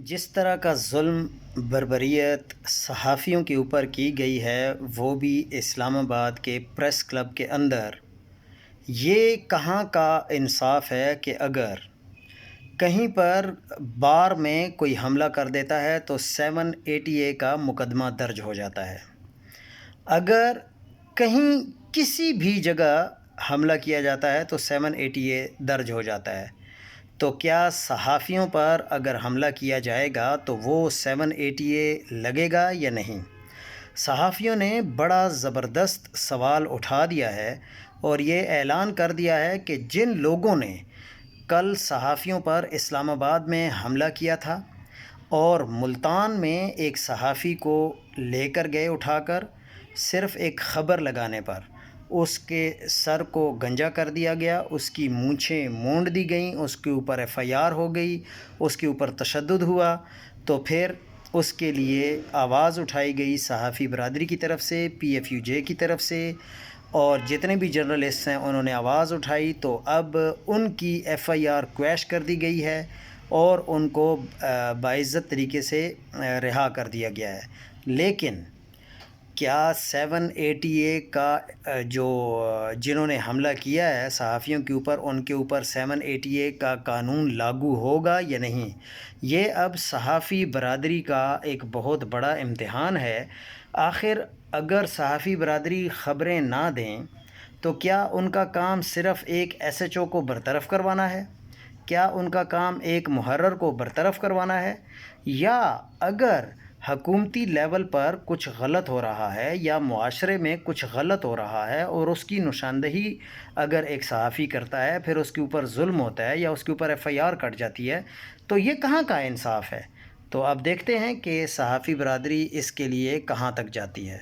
جس طرح کا ظلم بربریت صحافیوں کے اوپر کی گئی ہے وہ بھی اسلام آباد کے پریس کلب کے اندر، یہ کہاں کا انصاف ہے کہ اگر کہیں پر بار میں کوئی حملہ کر دیتا ہے تو 780A کا مقدمہ درج ہو جاتا ہے۔ اگر کہیں کسی بھی جگہ حملہ کیا جاتا ہے تو 780A درج ہو جاتا ہے، تو کیا صحافیوں پر اگر حملہ کیا جائے گا تو وہ 780A لگے گا یا نہیں؟ صحافیوں نے بڑا زبردست سوال اٹھا دیا ہے اور یہ اعلان کر دیا ہے کہ جن لوگوں نے کل صحافیوں پر اسلام آباد میں حملہ کیا تھا اور ملتان میں ایک صحافی کو لے کر گئے اٹھا کر، صرف ایک خبر لگانے پر اس کے سر کو گنجا کر دیا گیا، اس کی مونچھیں مونڈ دی گئیں، اس کے اوپر FIR ہو گئی، اس کے اوپر تشدد ہوا، تو پھر اس کے لیے آواز اٹھائی گئی صحافی برادری کی طرف سے، PFUJ کی طرف سے، اور جتنے بھی جرنلسٹ ہیں انہوں نے آواز اٹھائی، تو اب ان کی FIR کویش کر دی گئی ہے اور ان کو باعزت طریقے سے رہا کر دیا گیا ہے۔ لیکن کیا 780A کا جنہوں نے حملہ کیا ہے صحافیوں کے اوپر، ان کے اوپر 780A کا قانون لاگو ہوگا یا نہیں؟ یہ اب صحافی برادری کا ایک بہت بڑا امتحان ہے۔ آخر اگر صحافی برادری خبریں نہ دیں تو کیا ان کا کام صرف ایک SHO کو برطرف کروانا ہے؟ کیا ان کا کام ایک محرر کو برطرف کروانا ہے؟ یا اگر حکومتی لیول پر کچھ غلط ہو رہا ہے یا معاشرے میں کچھ غلط ہو رہا ہے اور اس کی نشاندہی اگر ایک صحافی کرتا ہے، پھر اس کے اوپر ظلم ہوتا ہے یا اس کے اوپر FIR کٹ جاتی ہے، تو یہ کہاں کا انصاف ہے؟ تو اب دیکھتے ہیں کہ صحافی برادری اس کے لیے کہاں تک جاتی ہے۔